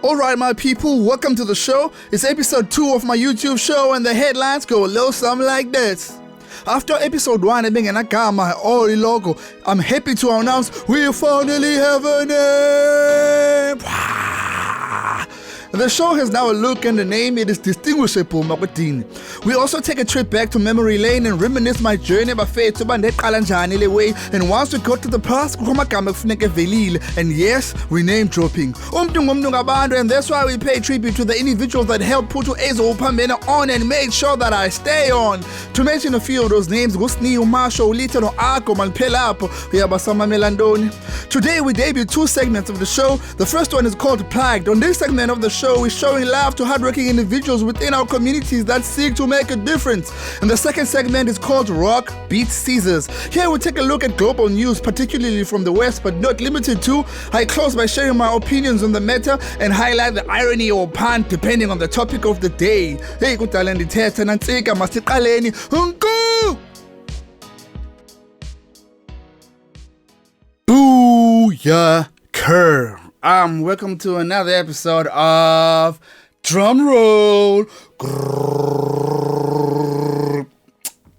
Alright, my people, welcome to the show. It's episode 2 of my YouTube show, and the headlines go a little something like this. After episode 1 being an my old logo, I'm happy to announce we finally have a name. The show has now a look and a name. It is distinguishable, Makutini. We also take a trip back to memory lane and reminisce my journey by faith to Bandet way. And once we go to the past, and yes, we name dropping. And that's why we pay tribute to the individuals that helped put Axo Uphambene on and made sure that I stay on. To mention a few of those names, MASHO, Little Arco, Manpelapo, Yabasama Melandoni. Today we debut 2 segments of the show. The first one is called Plagued. On this segment of the show, we're showing love to hardworking individuals within our communities that seek to make a difference. And the second segment is called Rock Beats Caesars. Here we take a look at global news, particularly from the West, but not limited to. I close by sharing my opinions on the matter and highlight the irony or pun depending on the topic of the day. Hey, kutalandi thetha nantsika masiqaleni. Booyah Kerr. Welcome to another episode of Drum Roll.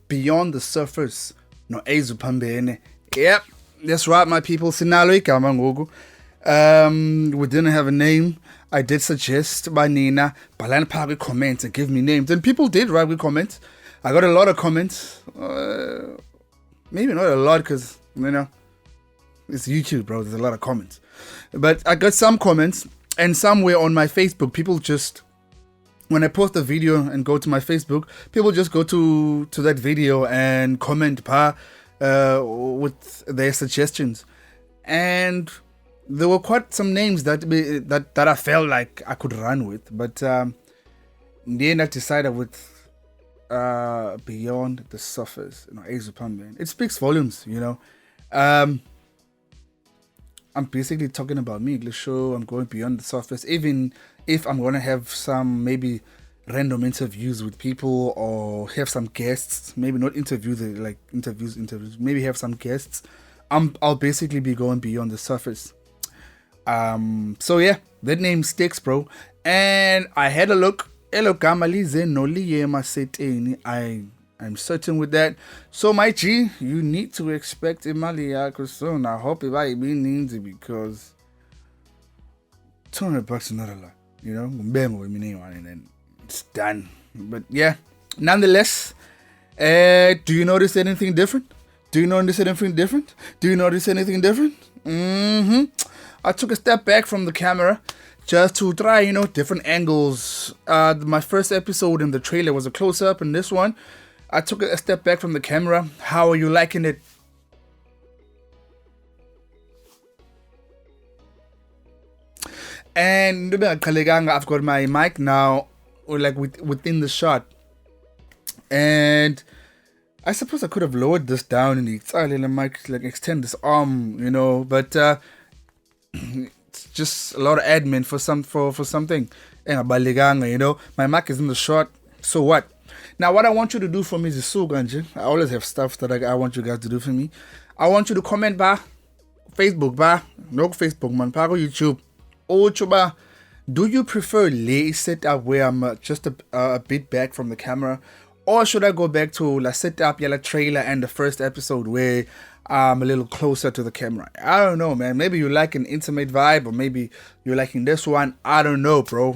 Beyond the Surface. No Axo Uphambene. Yep, that's right, my people. Sinalo igama ngoku. We didn't have a name. I did suggest by Nina, balani phaka comments and give me names. And people did write with comments. I got a lot of comments. Maybe not a lot because, it's YouTube, bro. There's a lot of comments. But I got some comments, and somewhere on my Facebook, people just, when I post a video and go to my Facebook, people just go to that video and comment with their suggestions. And there were quite some names that I felt like I could run with. But in the end, I decided with Beyond the Surface, Axo Uphambene. It speaks volumes, I'm basically talking about me. The show, I'm going beyond the surface. Even if I'm going to have some maybe random interviews with people or have some guests, maybe not interviews, like interviews, maybe have some guests, I'll basically be going beyond the surface. So yeah, that name sticks, bro. And I had a look. I'm certain with that. So my G, you need to expect imali yakho soon. I hope it might be easy because $200 is not a lot, and then it's done. But yeah, nonetheless, do you notice anything different? I took a step back from the camera just to try, different angles. My first episode in the trailer was a close-up, and this one, I took a step back from the camera. How are you liking it? And I've got my mic now, or like within the shot. And I suppose I could have lowered this down and the mic, like extend this arm, but it's just a lot of admin for something. My mic is in the shot, so what? Now, what I want you to do for me is Ganje. I always have stuff that I want you guys to do for me. I want you to comment Facebook no Facebook man, YouTube. Do you prefer lay setup where I'm just a bit back from the camera, or should I go back to la setup yala trailer and the first episode where I'm a little closer to the camera? I don't know, man. Maybe you like an intimate vibe, or maybe you're liking this one. I don't know, bro.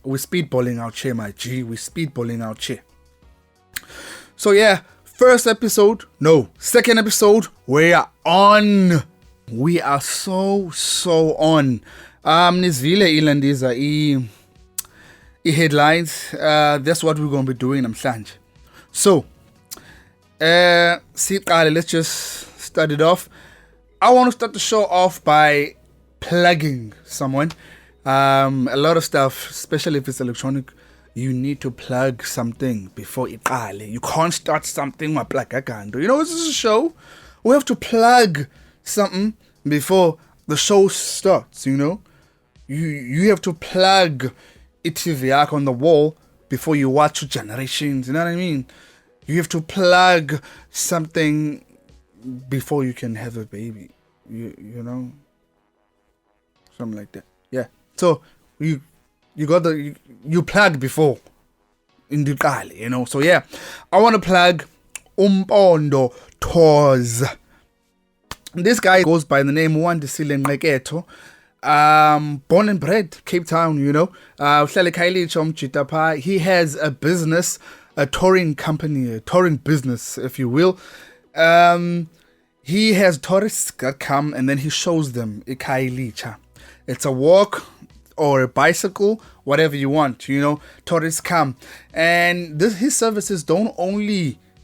We're speedballing our chair, my G. We're speedballing our chair. So yeah, second episode, we are on. We are so on. Nisvile ilandiza headlines. That's what we're gonna be doing. So, let's just start it off. I want to start the show off by plugging someone. A lot of stuff, especially if it's electronic, you need to plug something before it. You can't start something with plug. This is a show. We have to plug something before the show starts. You have to plug TV on the wall before you watch Generations. You know what I mean? You have to plug something before you can have a baby. You know, something like that. Yeah. So you got you plugged before in the you know. So yeah, I want to plug Umpondo Tours. This guy goes by the name Wandisile Nqeketo. Born and bred Cape Town, you know. He has a business, a touring company, a touring business, if you will. He has tourists that come and then he shows them Ikailicha. It's a walk or a bicycle, whatever you want, you know. Tourists come, and his services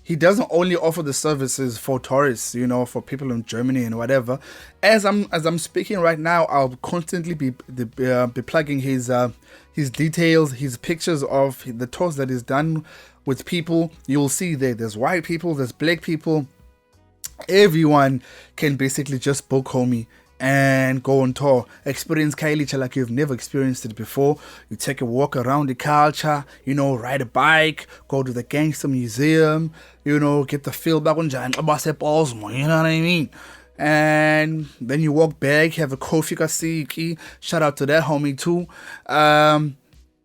he doesn't only offer the services for tourists, you know, for people in Germany and whatever. As I'm speaking right now, I'll constantly be plugging his details, his pictures of the tours that he's done with people. You'll see there's white people, there's black people. Everyone can basically just book homie and go on tour, experience Kailicha like you've never experienced it before. You take a walk around the culture, you know, ride a bike, go to the gangster museum, you know, get the feel back on Jan, you know what I mean? And then you walk back, have a coffee kasiki, shout out to that homie too. And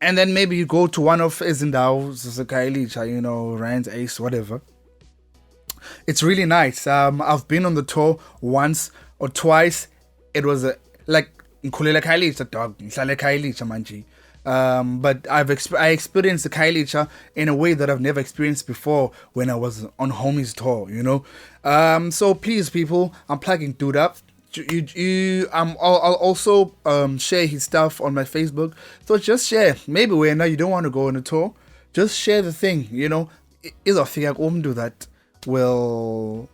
then maybe you go to one of Ezindau's Kailicha, you know, Rand's Ace, whatever. It's really nice. I've been on the tour once or twice. It was like Nkulela Kailicha dog, Nhlale Kailicha manji. But I experienced the Kailicha in a way that I've never experienced before when I was on homie's tour, you know. So please, people, I'm plugging dude up. I'll also share his stuff on my Facebook. So just share. Maybe when you don't want to go on a tour, just share the thing, you know. Is a figure do that will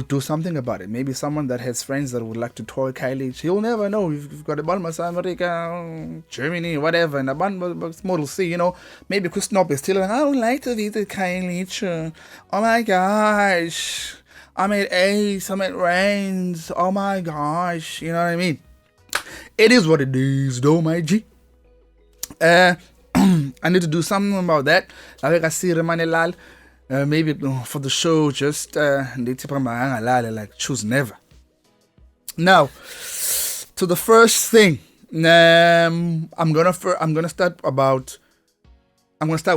do something about it. Maybe someone that has friends that would like to tour Kylie, he'll never know. You've got a Balmas America, Germany, whatever, and a model C, you know. Maybe Chris Knob is still like, I don't like to visit Kylie. Oh my gosh, I'm at Ace, I'm at Rains. Oh my gosh, you know what I mean? It is what it is, though, my G. I need to do something about that. Like I see Remanelal. Maybe for the show, just like choose never. Now, to the first thing, I'm gonna start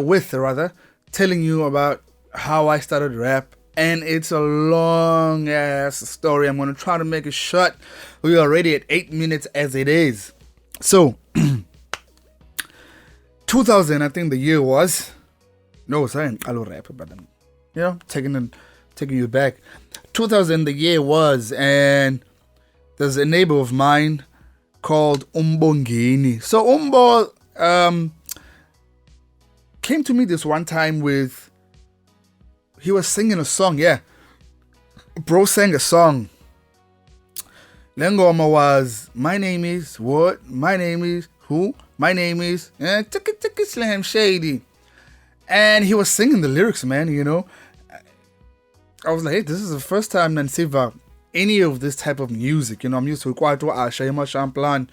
with telling you about how I started rap, and it's a long ass story. I'm gonna try to make it short. We're already at 8 minutes as it is. So, 2000, I think the year was. No, sorry, I love rap, but you know, taking you back. 2000, the year was, and there's a neighbor of mine called Umbongeni. So Umbo came to me this one time he was singing a song, yeah. Bro sang a song. Lengoma was, my name is what? My name is who? My name is Tiki Slam Shady. And he was singing the lyrics, man, you know. I was like, hey, this is the first time Nansiva any of this type of music, you know. I'm used to Kwaito Asha, Shamplan,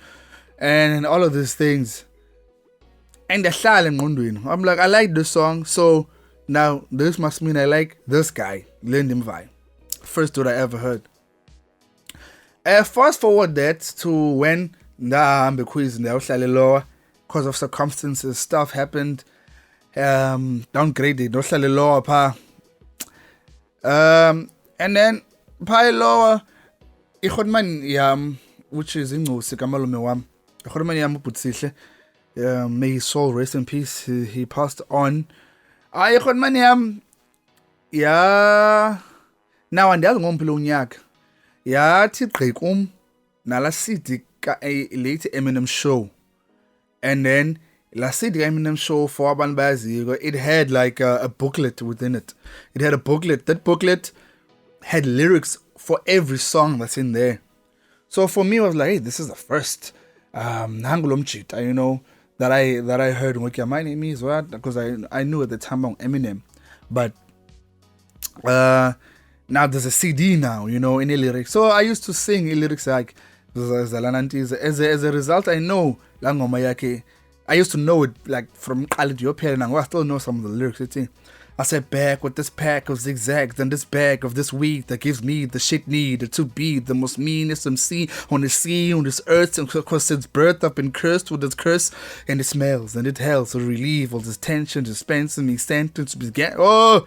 and all of these things. And I'm like, I like this song, so now this must mean I like this guy, Lindim Vai. First dude I ever heard. Fast forward that to when I'm the quiz because of circumstances, stuff happened. Downgraded, no lower pa. And then pa lower ikhotman yam, which is in Sikamalume wam. Ikhotman yam uputsihle. May his soul rest in peace. He passed on. Ikhotman yam. Yeah. Now and the other one below nyak. Yeah, tipgrikum. Nala city ka a late Eminem show. And then last city Eminem show for Abanbazi, it had like a booklet within it. It had a booklet. That booklet had lyrics for every song that's in there. So for me, I was like, hey, this is the first Nangulum you know, that I heard. My name is what? Because I knew at the time about Eminem. But now there's a CD now, you know, in the lyrics. So I used to sing lyrics like as a result, I know Langoma Yake. I used to know it like from Khalid Yopian, and I still know some of the lyrics. I said back with this pack of zigzags and this bag of this weed that gives me the shit needed to be the most meanest MC on the sea, on this earth, and across its birth I've been cursed with this curse, and it smells and it helps to relieve all this tension, dispensing me sentence began. Oh,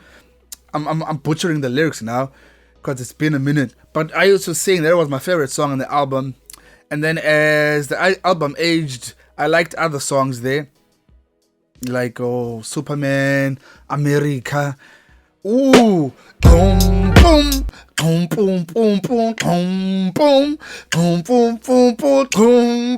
I'm butchering the lyrics now because it's been a minute, but I used to sing. That was my favorite song on the album, and then as the album aged, I liked other songs there, like Superman, America. Ooh, boom, boom, boom, boom, boom, boom, boom, boom, boom, boom, boom, boom, boom, boom,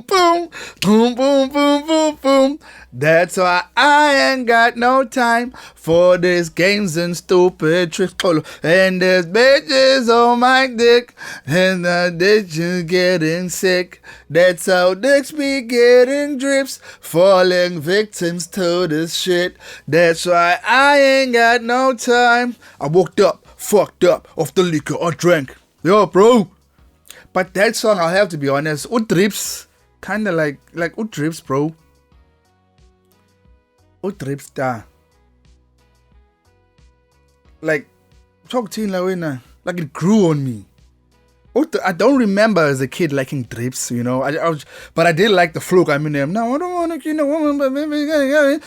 boom, boom, boom, boom, boom. That's why I ain't got no time for these games and stupid tricks. And there's bitches on my dick, and the ditch is getting sick. That's how dicks be getting drips, falling victims to this shit. That's why I ain't got no time. I woke up, fucked up, off the liquor I drank. Yo, bro. But that song, I'll have to be honest, Udrips, kinda like Udrips, bro. Udrips da. Like, talk to like it grew on me. I don't remember as a kid liking drips, you know. But I did like the fluke. I mean, no, I don't want to kill a woman, but maybe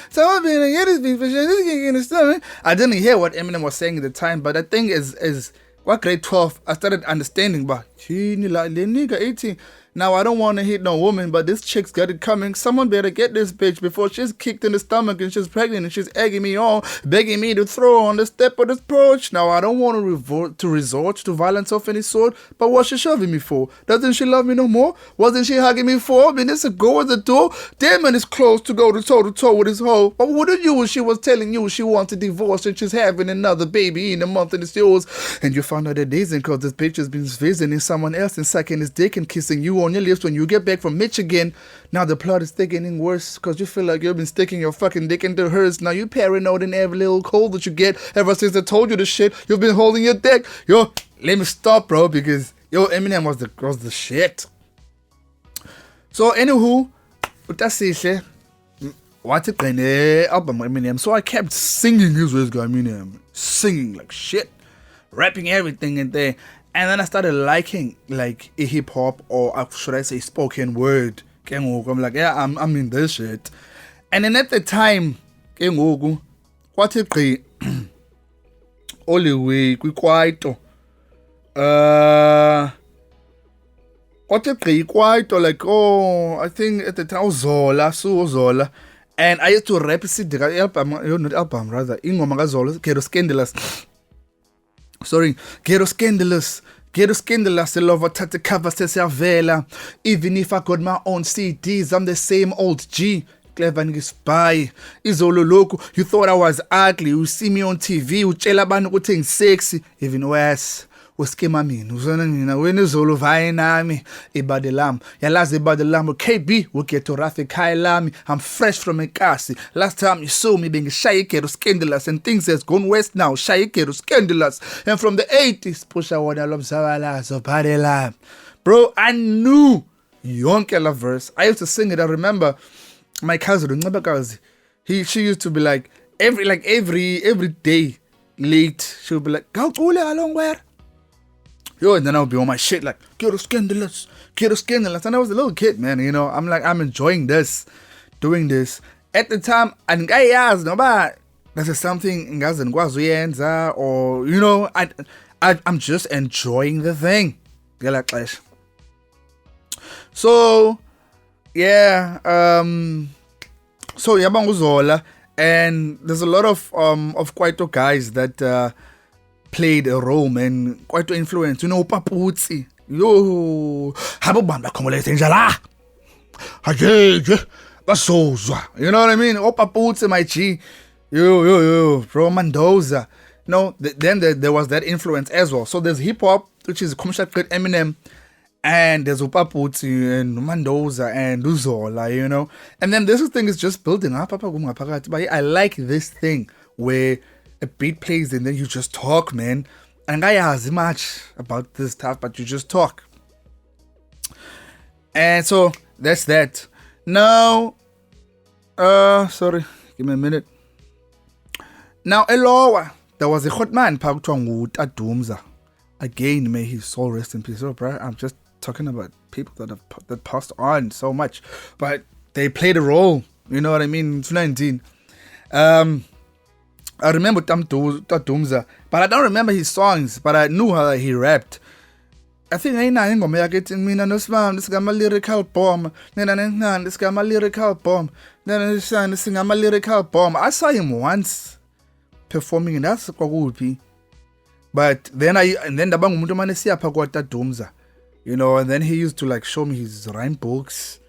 so I've been get this beef for sure. I didn't hear what Eminem was saying at the time, but I think is what grade 12 I started understanding. But like the nigga 18. Now I don't want to hit no woman, but this chick's got it coming. Someone better get this bitch before she's kicked in the stomach and she's pregnant and she's egging me on, begging me to throw on the step of this approach. Now I don't want to resort to violence of any sort, but what's she shoving me for? Doesn't she love me no more? Wasn't she hugging me 4 minutes ago at the door? Damn, man, it's close to go to toe with his hoe. But what did you when she was telling you she wanted divorce and she's having another baby in a month and it's yours? And you found out that days cause this bitch has been visiting someone else and sucking his dick and kissing you on your lips when you get back from Michigan. Now the plot is thickening worse because you feel like you've been sticking your fucking dick into hers. Now you paranoid in every little cold that you get. Ever since I told you the shit, you've been holding your dick. Yo, let me stop, bro, because yo, Eminem was the shit. So anywho, utasihle wathi gqine album Eminem. So I kept singing his words, Eminem, singing like shit, rapping everything in there. And then I started liking like a hip hop, or should I say spoken word. I'm like, yeah, I'm in this shit. And then at the time, what it be only way quite what it be quite like, oh, I think at the time Zola. And I used to rap the album, not album rather, ingoma kaZola, Ghetto Scandalous. Sorry, Ghetto Scandalous, the lover tatted cover says Vela. Even if I got my own CDs, I'm the same old G. Clever nigga spy. Izolo loco, you thought I was ugly. You see me on TV, utshela abantu ukuthi sexy. Even worse, uskema mina, uzona mina, wena izolo vaye nami. Ibade lam, yalazi ibade lam. KB, we get to Rafi Kai lami. I'm fresh from Ekasi. Last time you saw me being shy, Ghetto Scandalous, and things has gone west now. Shy, Ghetto Scandalous. And from the 80s, push I want to love Zawala, so party lam. Bro, I knew Yonkela verse. I used to sing it. I remember my cousin, she used to be like every day late, she would be like, go along where? Yo, and then I would be on my shit like, Ghetto Scandalous. And I was a little kid, man, you know. I'm like, I'm enjoying this, doing this. At the time, and guys, no, but that's something or you know, I'm just enjoying the thing. So yeah, so yabang uZola, and there's a lot of Kwaito guys that played a role, man. Kwaito influence, you know, Paputsi, yo, habubamba khongolete njala, hajeje, basozwa, you know what I mean? Paputsi, my G, yo, bro, Mendoza. No, then there was that influence as well. So there's hip hop, which is commercial great Eminem. And there's Upaputsi and Mendoza and uZola, you know. And then this thing is just building up. But I like this thing where a beat plays and then you just talk, man. And I ask much about this stuff, but you just talk. And so that's that. Now, sorry, give me a minute. Now elowa, there was a hot man Dumza. Again, may his soul rest in peace. Oh, bro, I'm just talking about people that passed on so much, but they played a role. You know what I mean? It's 19. I remember Dumza, but I don't remember his songs. But I knew how he rapped. I think I know getting me this got my lyrical bomb. This got my lyrical bomb. This got my lyrical bomb. I saw him once performing, and that's Kogupi. But then the bang Mutumanisia Pagota Dumza. You know, and then he used to like show me his rhyme books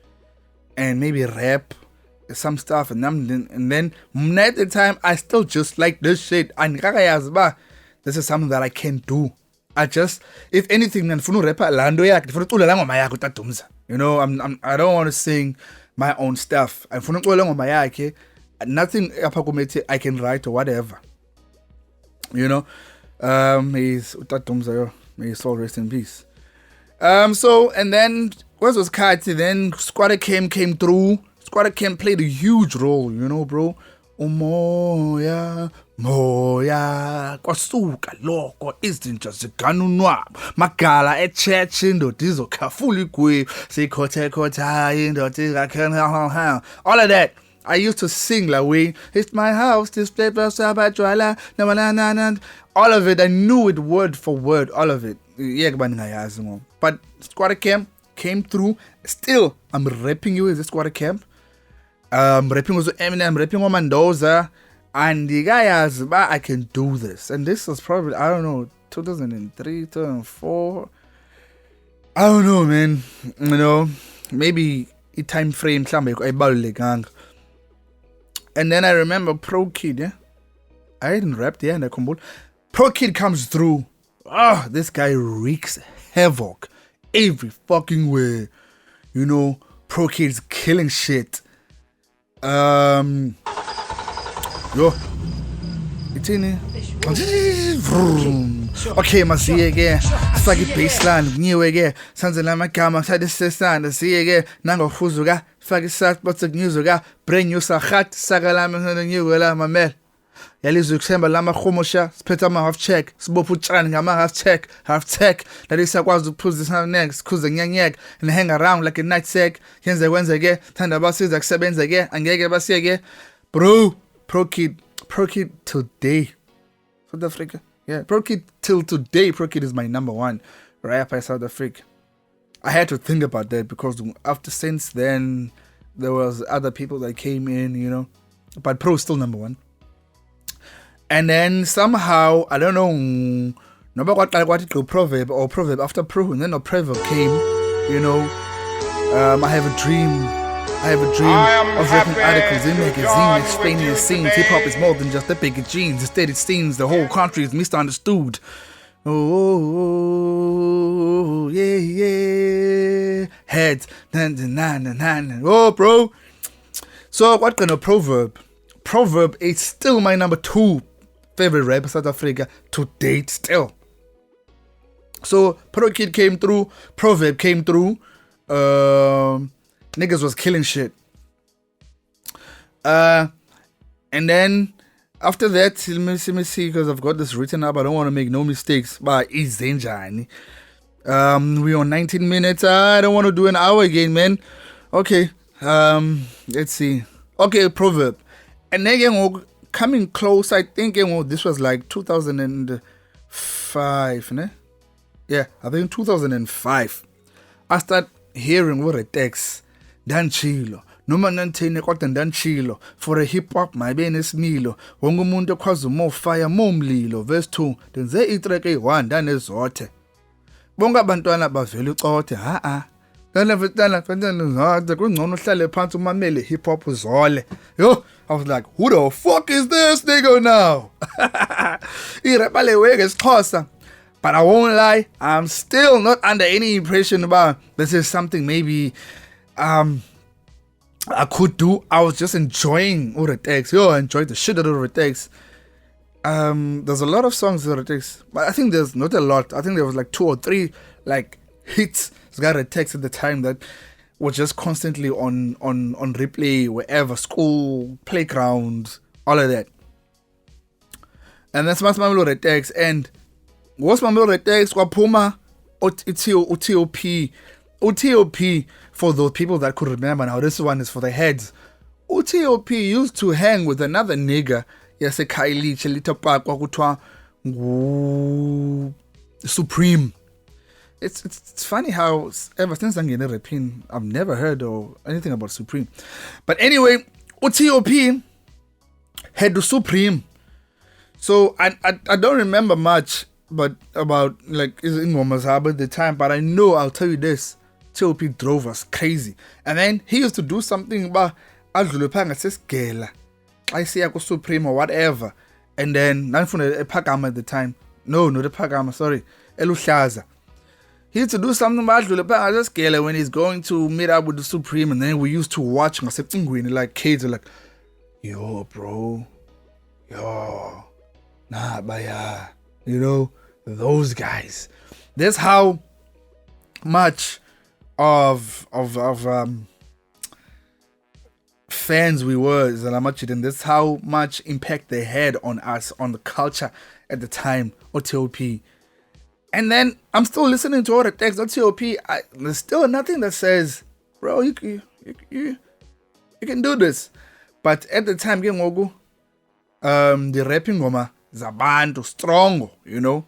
and maybe rap some stuff, and then at the time I still just like this shit. And this is something that I can do. I just, if anything, you know, I don't want to sing my own stuff. Nothing I can write or whatever. You know, may his soul rest in peace. So, and then what was Kati? Then Squatter came through. Squatter Camp played a huge role, you know, bro. Moya, kwasuka loko izinto ziganunwabo magala echechi indoda izokhafula igwebu sikhotha indoda izakhenha. All of that I used to sing like, we, it's my house, this paper, all of it. I knew it word for word, all of it. But Squatter Camp came through. Still, I'm rapping you as a Squatter Camp. Rapping with Eminem, rapping with Mendoza, and the guy has, I can do this. And this was probably, I don't know, 2003, 2004. I don't know, man. You know, maybe a time frame, and then I remember Pro Kid, yeah. I didn't rap there, and I combo. Pro Kid comes through. Oh, this guy wreaks havoc every fucking way. You know, Pro Kid's killing shit. Yo, it's in it. Okay, masiye ke sifake baseline ngiwe ke sanzela amagama sadisesana siye ke nangofuzuka fake isat botsek newzuka bring you sahat sakalama ngiwe la mamel yalizwe kusemba lama khomosha siphetha ama half check sibopha utshani ngama half check that isakwazi ukuphuzisa next kuze nyanyeke and hang around like a night sack yenze kwenzeke thanda basiza kusebenza ke angeke basiyeke bro. Pro Kid today, South Africa. Yeah, Pro Kid till today. Pro Kid is my number one rapper in South Africa. I had to think about that because since then there was other people that came in, you know, but Pro is still number one. And then somehow, I don't know, what it go proverb after Pro, and then a proverb came, you know. I have a dream of writing articles in magazines explaining the scenes. Hip hop is more than just the big jeans. Instead, it seems the whole country is misunderstood. Oh, yeah. Heads, oh, bro. So, what kind of proverb? Proverb is still my number 2 favorite rapper South Africa to date still. So, Pro Kid came through, Proverb came through. Niggas was killing shit. And then after that, let me see, because I've got this written up. I don't want to make no mistakes. But it's danger. We're on 19 minutes. I don't want to do an hour again, man. Okay. Let's see. Okay, Proverb. And then coming close, I think this was like 2005, ne? Yeah, I think 2005. I start hearing what RATTEX. Danchilo noma nanthini kodwa ndanchilo for a hip hop maybe nesimilo wonke umuntu ekwazi more fire more mlilo verse 2 denze itrack e1 ndanezothe bonke abantwana bavela ucothe bantwana kungcono uhlale phansi umamele hip hop uzole yo. I was like, who the fuck is this nigga now? Irapper leweke isiXhosa. But I won't lie, I'm still not under any impression about this is something maybe I could do. I was just enjoying RATTEX. I enjoyed the shit out of RATTEX. There's a lot of songs in RATTEX, but I think there's not a lot. I think there was like 2 or 3 like hits. It's got RATTEX at the time that were just constantly on replay wherever, school, playground, all of that. And then Smamelo RATTEX, and what's Smamelo RATTEX kwaphuma UTOP. UTOP, for those people that could remember now, this one is for the heads. UTOP used to hang with another nigga yaseKhayelitsha little park kwakuthiwa Supreme. It's funny how ever since I'm getting rapping, I've never heard or anything about Supreme. But anyway, UTOP had the Supreme. So I don't remember much but about like in Ngomazaba at the time, but I know, I'll tell you this, TOP drove us crazy. And then he used to do something about adlulupanga sesgela. I see I go Supreme or whatever. And then nanfuna ephakama at the time. No, not ephakama, sorry. Eluhlaza. He used to do something about adlulupanga sesgela when he's going to meet up with the Supreme, and then we used to watch like kids are like, yo bro, yo, nah baya. You know, those guys. That's how much of fans we were, and that's how much impact they had on us, on the culture at the time, or TOP. And then I'm still listening to all the text on TOP. There's still nothing that says, bro, you can do this. But at the time, the rapping goma zabantu strong, you know.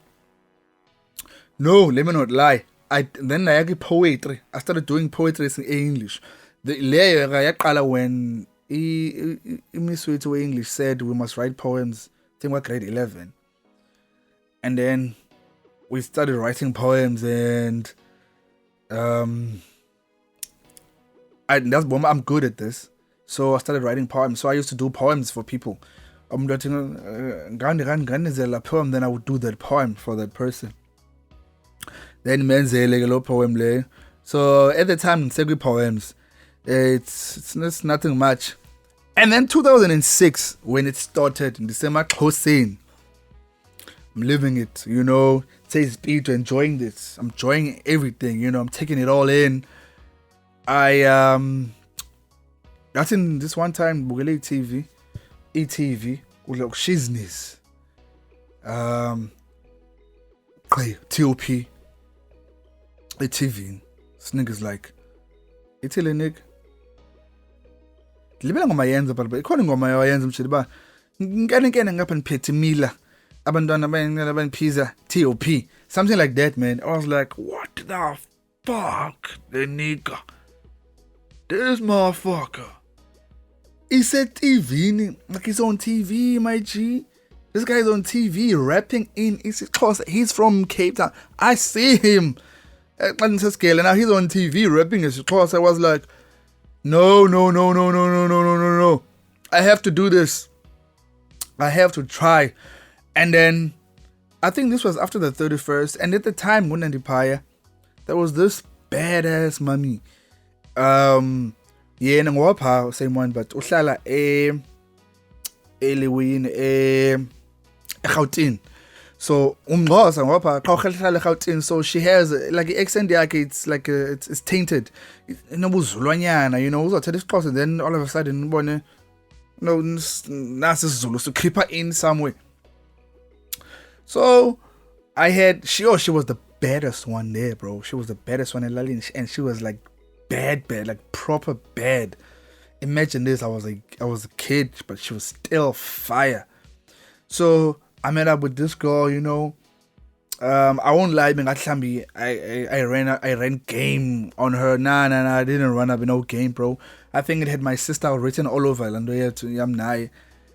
No, let me not lie. Then I did poetry. I started doing poetry in English. The layer when Miss to English said we must write poems. I think we're grade 11, and then we started writing poems, and I'm good at this, so I started writing poems. So I used to do poems for people. I'm writing a poem, then I would do that poem for that person. Then menzeleke poem le. So at the time, Segui poems, it's nothing much. And then 2006, when it started in December, Hossein, I'm living it, you know. Says Peter, enjoying this. I'm enjoying everything, you know. I'm taking it all in. That's in this one time, Bugele TV. ETV, ulok shiznis, TOP, ETV, this nigga's like, itile nigga, libela ngoma yenza but ikhona ngoma yayenza mshili ba, ngene ngapha niphethe mila, abantwana baniphiza TOP, something like that, man. I was like, what the fuck, the nigga, this motherfucker. He said TV, like he's on TV, my G. This guy's on TV rapping in East Coast. He's from Cape Town. I see him. Now he's on TV rapping East Coast. I was like, no. I have to do this. I have to try. And then I think this was after the 31st. And at the time, Munandipaya, there was this badass mummy. Yeah, ngwapha same one, but uhlala eLewini eGauteng. So umnqosa ngwapha xa uhlala eGauteng, so she has like accent yakhe, it's like it's tainted. Inobuzulwanyana, you know, uzothatha isiXhosa, then all of a sudden ubone no nasi isiZulu so creeper in somewhere. So I had she was the baddest one there, bro. She was the baddest one in Lalin, and she was like bad, like proper bad. Imagine this, I was a kid, but she was still fire. So I met up with this girl, you know. I won't lie, I ran game on her. Nah, I didn't run up no game, bro. I think it had my sister written all over Landoya to Yamnai.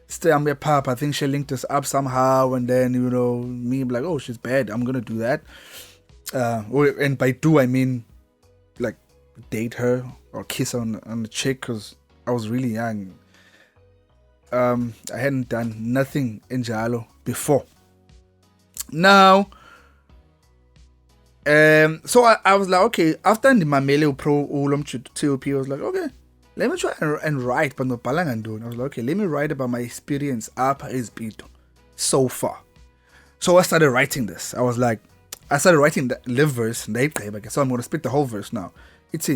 Still, I'm a pop. I think she linked us up somehow, and then, you know, me like, oh, she's bad, I'm gonna do that. And by do I mean like date her or kiss on the chick, because I was really young. I hadn't done nothing in Jalo before. Now, so I was like, okay, after the Mamele Pro Ulom TOP, I was like, okay, let me try and write, but no palangandu. I was like, okay, let me write about my experience up is Pito so far. So I started writing this. I started writing the live verse, so I'm going to speak the whole verse now. It's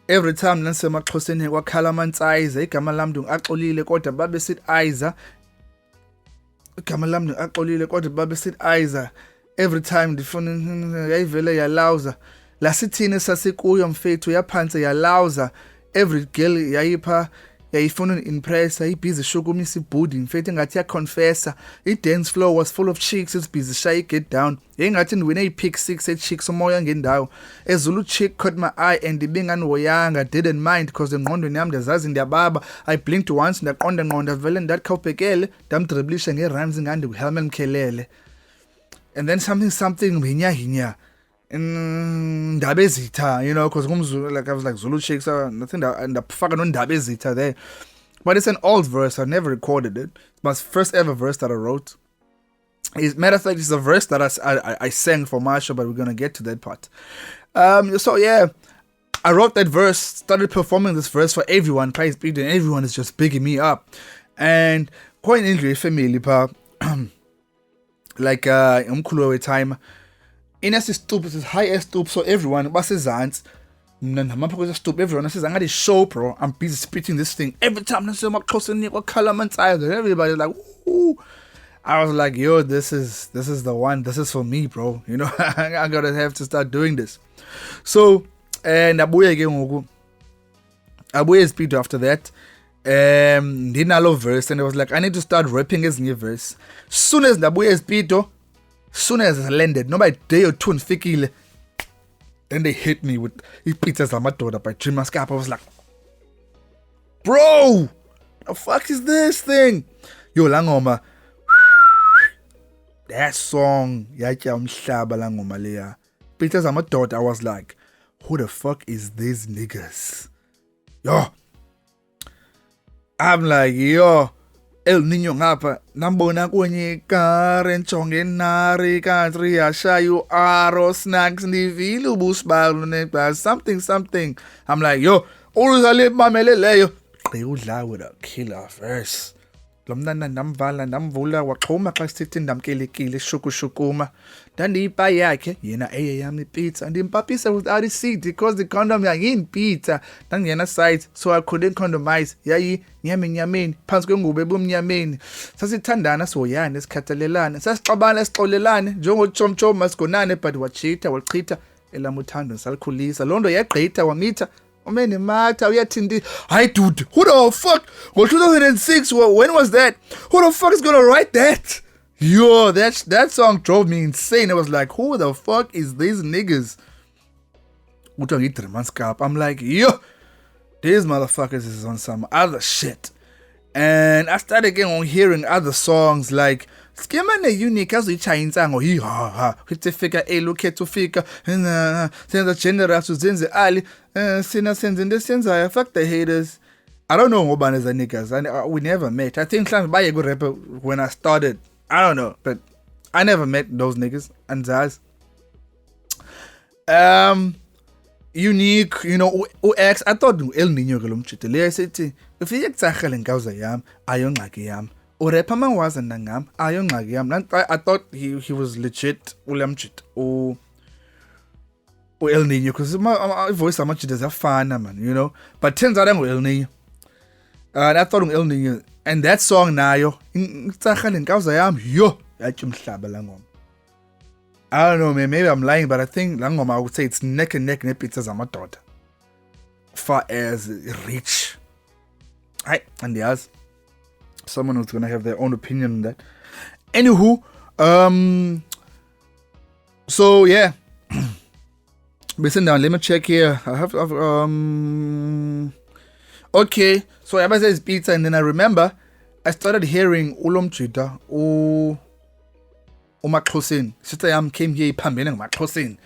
every time nasemaxhoseni kwakhala amantsayiza igama lam ndu ngaxolile kodwa babesit aiza igama lami axolile kodwa babe sithi Aiza every time ndifuna yayivele yalawuza la sithini sasikuyo mfethu yaphansi yalawuza every girl yayipha yayifuna impress ayibhizi shukumisa ibhoodi mfethu ngathi yaconfessa i-dance floor was full of chicks it's busy shy get down yengathi ndiwine i-pick 6 chicks umoya ngendawo ezulu chick caught my eye and ibingani woyanga didn't mind because engqondweni yami ndazazi ndiyababa I blinked once ndaqonda vele ndakhawubhekele ndamdriblisha nge-rhymes ngandi uHelman Mkhelele and then something hinya ndaba ezitha you know because kumzulu like I was like Zulu chicks nothing ndafaka nondaba ezitha there but it's an old verse I never recorded it it's my first ever verse that I wrote. As matter of fact, it's a verse that I sang for MASHO, but we're gonna get to that part. So yeah, I wrote that verse, started performing this verse for everyone, praise be, and everyone is just bigging me up. And quite in family, but like umkhulu time, in a stoop, it's high as stoop, so everyone was his aunts. Everyone says, I'm gonna show, bro. I'm busy spitting this thing every time. Everybody's like, ooh. I was like, yo, this is the one. This is for me, bro. You know, I gotta have to start doing this. So, and Abuya speed after that. Didn't allow verse, and I was like, I need to start rapping his new verse. Soon as Nabuya speed, soon as it landed, nobody day or two fikile. Then they hit me with Pizzas Amatora by DRIEMANSKAP. I was like, bro, the fuck is this thing? Yo, Langoma. That song, Yacha Umhlaba Langoma leya. Pizzas Amatora, I was like, who the fuck is these niggas? Yo. I'm like, yo, El Niño ngapha nambona kwenye car enchonge nari country ashayu aro snacks ndivile ubusibalo nekba something. I'm like, yo, uluzale mamele leyo udla with a killer verse. Lo mntana ndamvala ndamvula waxhuma xa sithi ndamkelekile shukushukuma ndandiyipa yakhe yena eyeyami pizza ndimpapisa without a seat because the condom yayini pizza ndangena site so I couldn't condomize yayi nyameni phansi kwengubo ebumnyameni sasithandana soyana esikhathalelana sasixabana esixolelane njengotshomtshom masigonane but wachitha wachitha elamuthando salikhulisa londo yagqitha wamitha Umene mata uyathindi. Hi dude, who the fuck? Well, 2006, when was that? Who the fuck is gonna write that? Yo, that song drove me insane. I was like, who the fuck is these niggas? I'm like, yo, these motherfuckers is on some other shit. And I started again on hearing other songs like Skimane unique as which I ha ha fika elukhethu fika senza generous uzenze ali sina senze ndesenzayo fuck the haters. I don't know ngobani as niggas and we never met. I think mhlambe baye ku rapper when I started. I don't know, but I never met those niggas and Zaz. Unique, you know, X I thought El Niño ke lo mchite le sithi ufike kutsagele ngawuza yami ayongxaki yami. Urapper man wasn't nangam ayongxaki yami. I thought he was legit ulamchit o El Niño because my voice amachit is afana man, you know. But turns out I'm El Niño. And I thought El Niño and that song nayo kutsagele ngawuza yami yo yathi umhlaba la ngoma. I don't know, man. Maybe I'm lying, but I think Langoma, I would say it's neck and neck Pizzas Amatora. Far as reach. Right, and yes, someone who's gonna have their own opinion on that. Anywho, so yeah. Listen down, let me check here. I've okay, so I says pizza, and then I remember I started hearing Ulomchita, uMaxhoseni sister yami came here iphambene ngoMaxhoseni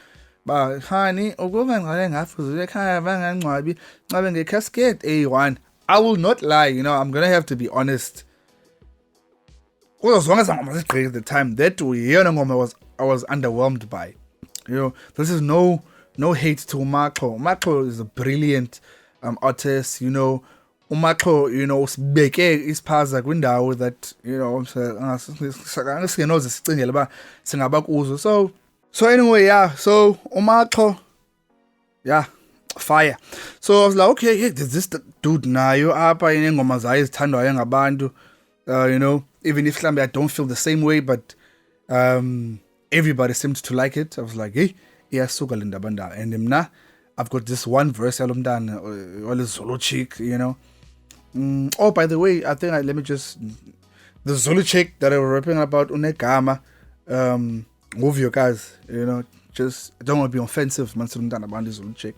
ba hani ukuba ngale ngafuze ekhaya bangangcwabi ncabe ngecascade A1. I will not lie, you know, I'm gonna have to be honest. As long as I'm at the time that I was underwhelmed by, you know. This is no hate to Maxho. Maxho is a brilliant artist, you know. Umakho, you know, sibeke isiphaza kwindawo that, you know, singenose sicingele ba singaba kuzo. So anyway, yeah, so Umakho, yeah, fire. So I was like, okay, yeah, there's this dude nayo apha inengoma zayo ezithandwayo ngabantu, you know, even if I don't feel the same way, but everybody seemed to like it. I was like, hey, iyasuka le ndaba ndaba. And mna, I've got this one verse yalomntana, all Zulu chick, you know. Oh, by the way, I think let me just, the Zulu chick that I was rapping about, unegama, move your guys, you know, just, I don't want to be offensive, man, about this Zulu chick.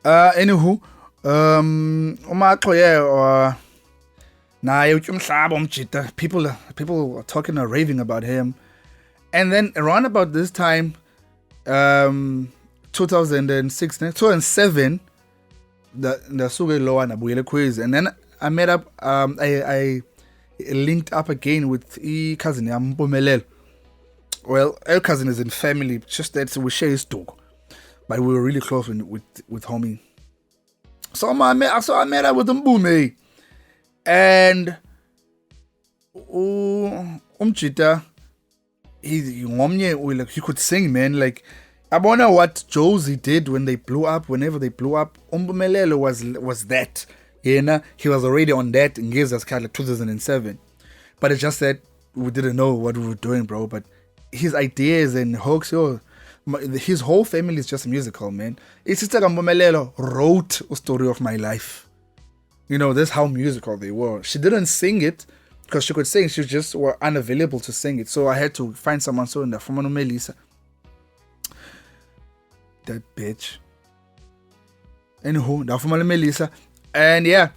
Anywho, uMaxo, yeah, people are talking or raving about him. And then around about this time, 2006, 2007, the Suge Loa Nabuyele quiz. And then I met up, I linked up again with a cousin, Mpumelelo. Well, our cousin is in family, just that we share his dog. But we were really close with homie. So I met up with Mbume. And Umchita, he could sing, man. Like, I wonder what Josie did when they blew up, whenever they blew up. Mpumelelo was that. You know, he was already on that in Gives Us Cat, like 2007. But it's just that we didn't know what we were doing, bro. But his ideas and hooks, his whole family is just musical, man. It's just like Mpumelelo wrote a story of my life. You know, that's how musical they were. She didn't sing it because she could sing. She just were unavailable to sing it. So I had to find someone so in the form of Melissa. That bitch. Anywho, the form of Melissa. And yeah,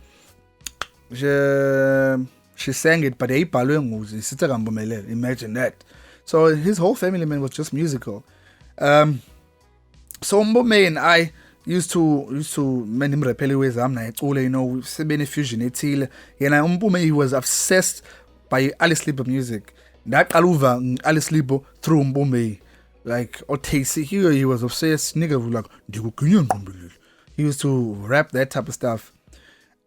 she sang it, but imagine that. So his whole family, man, was just musical. So Mbume and I used to man him repele ways you know, sebene fusion ethile. Yena Mbume, he was obsessed by Alice Libo music. That aluva Alice Libo through Mbume. Like Otasi, he was obsessed. Nigga was like, he used to rap that type of stuff.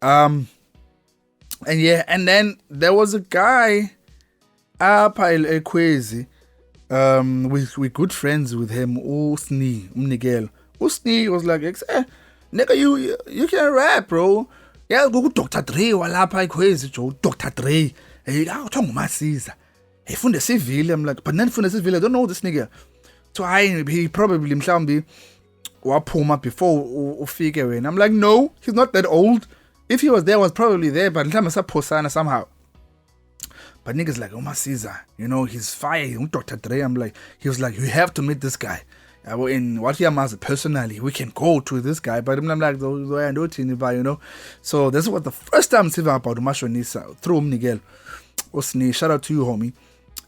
And yeah, and then there was a guy crazy. We good friends with him, Usni, Mnigel. Usni was like, nigga, you can rap, bro. Yeah, go Dr. Dre, walapa crazy, Joe. Dr. Dre. Hey, I'll talk my Caesar. Hey, Funda Civil. I'm like, but then Funda Civil, I don't know this nigga. So he probably mhlawumbi waphuma before ufike wena. I'm like, no, he's not that old. If he was there, was probably there, but mhlawumbi somehow. But niggas like, Caesar, you know, he's fire, Dr. Dre. I'm like, he was like, you have to meet this guy. In what he has personally, we can go to this guy. But I'm like, you know. So this was the first time seeing about MASHO Nisa through Miguel. Osni, shout out to you, homie.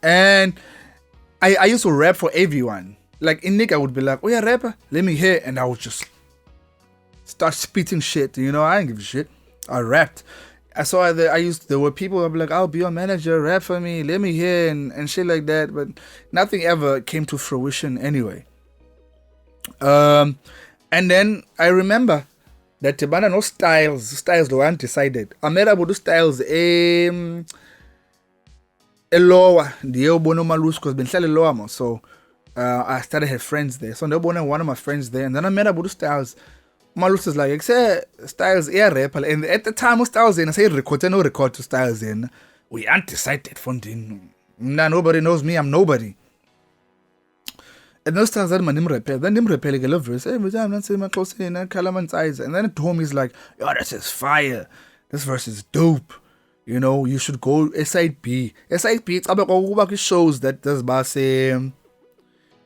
And I used to rap for everyone. Like in Nick, I would be like, oh yeah, rapper, let me hear. And I would just start spitting shit. You know, I didn't give a shit. I rapped. There were people who were like, I'll be your manager, rap for me, let me hear, and shit like that. But nothing ever came to fruition anyway. And then I remember that Tibana no styles the one decided. I made up with styles lower the Bono Malus because been selling lower. So I started having friends there. So I one of my friends there, and then I met up with styles. Malus is like, styles air rap, and at the time styles in I say record to styles in. We undecided funding. Nobody knows me, I'm nobody. And those styles that my name repair. Then name repair like a love verse. Every time I say my close in and Calaman's eyes. And then at home he's like, yo, this is fire. This verse is dope. You know, you should go side B. Side B, it's about shows that does by say,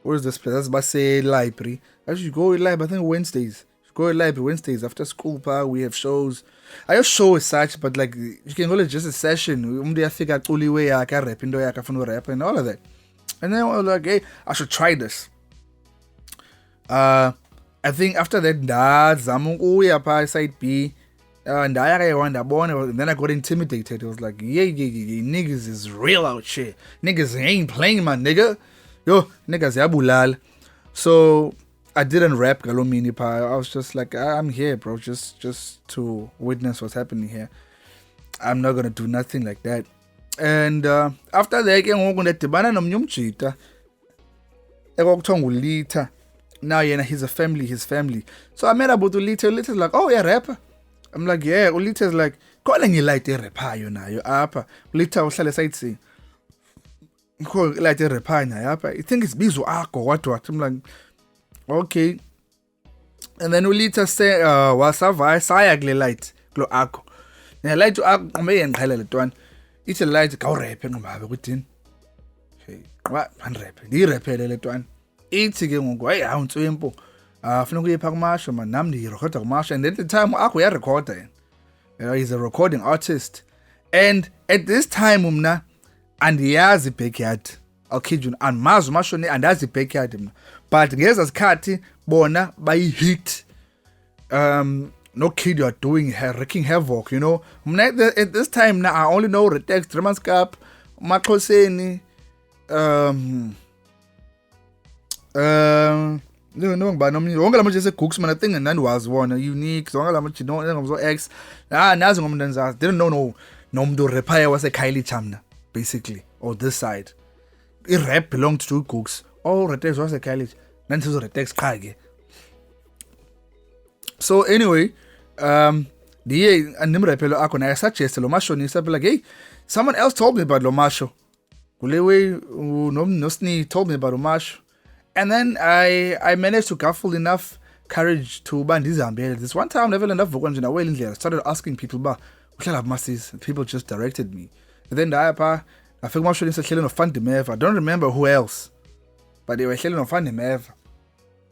where's this place? That's by say library. I should go live, I think Wednesdays. Go to library Wednesdays after school, we have shows. I just show as such, but like you can go just a session. I figure out only way I can rap and all of that. And then I was like, hey, I should try this. I think after that, side B, and then I got intimidated. It was like, yeah, niggas is real out here. Niggas ain't playing, man, nigga. Yo, niggas yabulal. So I didn't rap Galomini Pa. I was just like, I'm here, bro, just to witness what's happening here. I'm not gonna do nothing like that. And after that, now he's a family, his family. So I met up with Lita. Lita's like, oh yeah, rapper. I'm like, yeah. Ulitha's like, call and you light a repire na you apa. Ulitha uhlale sightseeing. Call light a repire na apa. I think it's bizu ako what. I'm like, okay. And then Ulitha say, wasava saya gle light glo ako. Na light to ako me ngikhala letwana. It's a light ka rap ngoba ukuthi. Okay. What man rap. Di rapele letwana. Ithi ke ngoku hey awuntwempo. Funa ukuyipha kumasho man nami ngirecorda kumasho and at the time akho uyarecorda yena. You know, he's a recording artist. And at this time umna andiyazi backyard. I'll kid you. And mazi umasho ne andazi backyard mna. But ngeza sikhathi bona bayi-hit. No kid, you are doing wreaking havoc, you know. At this time now, I only know RATTEX, DRIEMANSKAP, Makhoseni, no, but wonke la manje cooks man, I think and was one unique. So wonke la manje no X. Nazi ngomndenza didn't know no mntu repair was a Kylie Chamna basically or this side. The rap belonged to cooks. Oh, RATTEX was a Kylie. Nanti zo RATTEX kage. So anyway, diye animrepelo akho na suggest lo masho ni sabe like, hey, someone else told me about lo masho. Kulewe Nosni told me about lo masho. And then I managed to gaffle enough courage to bandiza. This one time level enough I started asking people ba uhlala masses. People just directed me. And then I think masho ni sahlelo no fund mev. I don't remember who else. But they were hlelo no fund mev.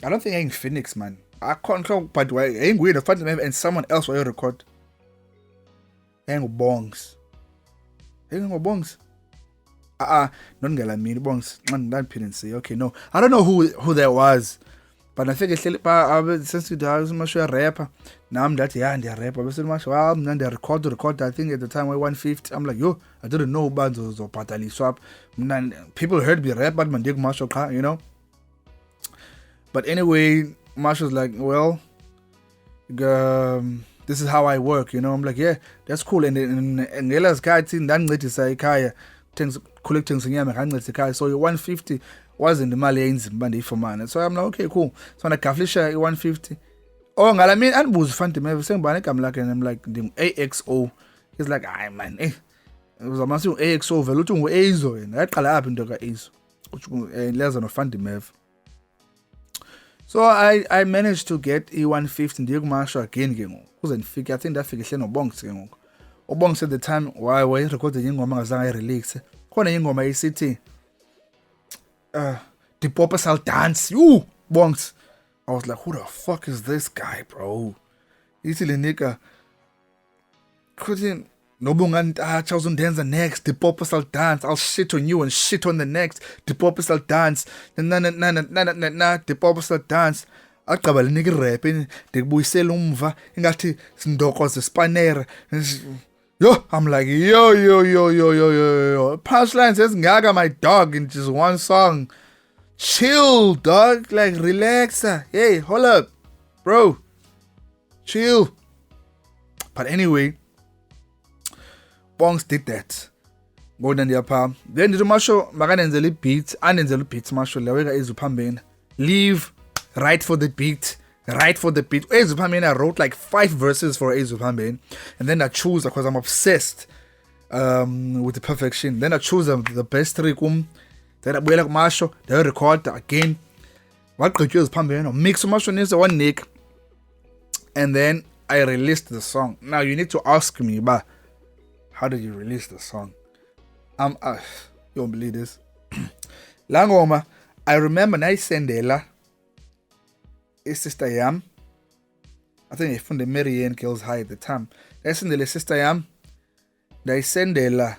I don't think in Phoenix, man. I can't know, but I ain't going to find them and someone else will record. Ain't bongs. Don't get me bongs. That didn't say okay, no. I don't know who that was. But I think it's since you was a rapper. Now I'm that and they're rapper. But then they record. I think at the time I 150. I'm like, yo, I didn't know bands or patali swap. People heard me rap, but man dig MASHO, you know. But anyway, Masho's like, well, this is how I work, you know. I'm like, yeah, that's cool. And Ella's guy thing that say kaya things collecting some so 150 wasn't the Malays bandi for man. So I'm like, okay, cool. So on a kaflisha 150. Oh, I mean, and was fun to me. Saying I'm like, and I'm like the AXO. He's like, ah man, it was a massive AXO velutung AXO and that color up in the AXO, which less than a fun to me. So I managed to get E150 ndiye kumasho again ke ngoku. Kuze ndifike I think ndafika hle noBongs ke ngoku. uBongs at the time why recorded ingoma ngazange release. Khona ingoma isithi the Popper Sal Dance. You Bongs. I was like, who the fuck is this guy, bro? Ithi le nigga couldn't Nobungantacha uzundenza next, the Popper Sal Dance. I'll shit on you and shit on the next. The Popper Sal Dance. The Popper Sal Dance. Aqaba le nigga rap ndikubuyisela umva ingathi sindoko zespanere. Yo, I'm like, yo. Punchline says ngaka my dog in just one song. Chill, dog. Like, relax. Hey, hold up. Bro. Chill. But anyway, Bongs did that. Go down the palm. Then the MASHO, makanenzeli beats, anenzeli beats MASHO, leweka Uphambene. Leave, write for the beat. Uphambene, I wrote like 5 verses for Uphambene. And then I choose, because I'm obsessed with the perfection. Then I choose the best 3. Then I like MASHO, they record again. What could you Uphambene? Mix MASHO needs one nick. And then I released the song. Now you need to ask me, but how did you release the song? You don't believe this. Langoma, I remember Naisendela, his sister Yam. I think from the Marianne Girls High at the time. Naisendela, sister Yam. Naisendela.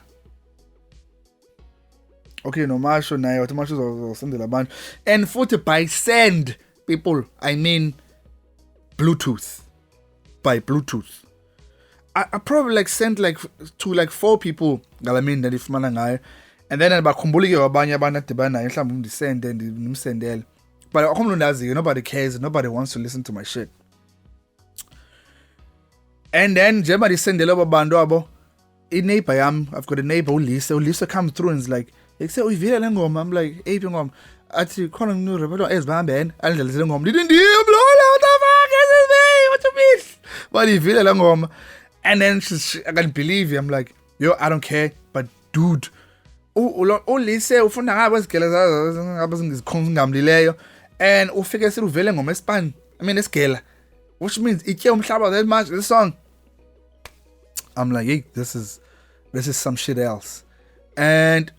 Okay, no MASHO na yo, MASHO or Sendela band. And for by send people, I mean Bluetooth. By Bluetooth. I probably like sent like to like 4 people ngalamini ndifumana ngayo, and then bakhumbulike abanye abantu adibana mhlawumbe ndisende ndimsendele, but akho umuntu ndazi, nobody cares, nobody wants to listen to my shit. And then njengoba ndisendele abo bantu abo, i-neighbor yam, I've got a neighbor uLisa comes through and is like, say uyivile le ngoma. I'm like, eyiphi ngoma? Athi khona ngirepertoire ezibambene andlela ngoma. What the fuck is this? What you mean? balivile la ngoma. And then I can't believe it. I'm like, yo, I don't care, but dude, ulise ufunda ngabe esigela abazingizikhongamlileyo and ufike siluvele ngoma espan. I mean esigela, which means itye umhlaba that much this song. I'm like, hey, this is some shit else. And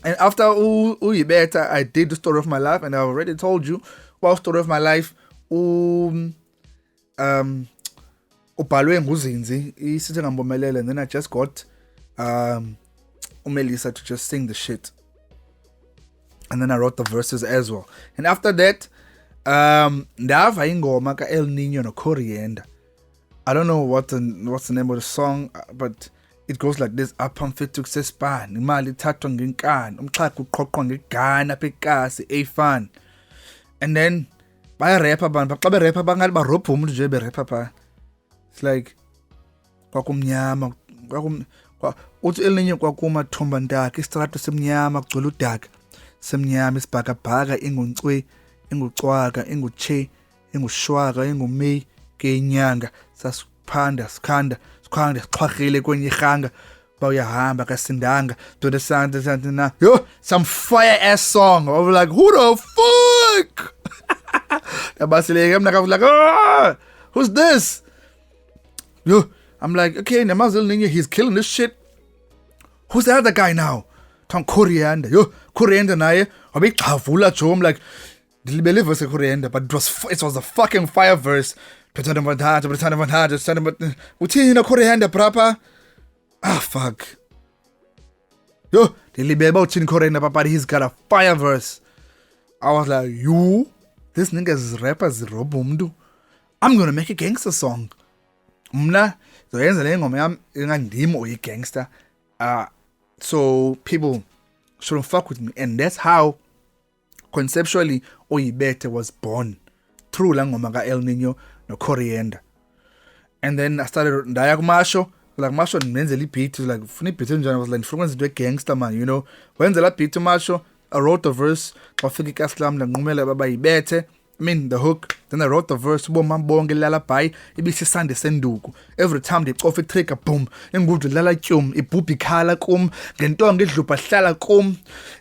and after YIBETHE, I did the story of my life, and I already told you what story of my life. Ubhalwe nguzinzi isithi ngambomelele, and then I just got uMelisa to just sing the shit, and then I wrote the verses as well. And after that, ndava ingoma ka El Nino no Coriander. I don't know what's the name of the song, but it goes like this: apamfetu kusespan, imali thathwa ngenkani, umxhaka uqoqwa ngegana apha ekasi eyifan. And then bayarapha abantu, xa berapha bangathi barobha umuntu nje berapha pha. It's like kwakumnyama, uthi El Nino kwakumathumba ntakhe, istrato semnyama kugcwele udaka, semnyama isibhakabhaka, inguncwe, ingucwaka, ingutshe, ingushwaka, ingumei kenyanga, sasiphanda sikhanda siqhwarhile kwenye irhanga, bawuyahamba kasindanga to the sound na, yo, some fire ass song. I was like, who the fuck? I'm like, ah, who's this? Yo, I'm like, okay, Namazil Ninja, he's killing this shit. Who's the other guy now? Tom Coriander. Yo, Coriander naye wabe xhavula jo. I'm like, dilibele verse Coriander, but it was a fucking fire verse. Uthina Coriander proper. Ah, fuck. Yo, dilibele uthina Coriander papa, he's got a fire verse. I was like, you, this nigga's rappers rob umntu. I'm gonna make a gangster song. Mna zoyenza le ngoma yami ingandimi oyigangster. So people shouldn't fuck with me, and that's how conceptually YIBETHE was born, through la ngoma ka El Nino no Coriander. And then I started ndaya ku MASHO, like MASHO ndimenzela beat, like funny beat njani. I was like frequency do gangster man, you know. Wenzela beat to MASHO, I wrote the verse, wafika ikaslam ndanqumela baba YIBETHE. I mean the hook, then I wrote the verse, bomambonge lullaby, ibisisande senduku. Every time they coffee trigger boom, engudu lala tyum, ibhubhi khala kum, ngentonga idlupha hlala kum,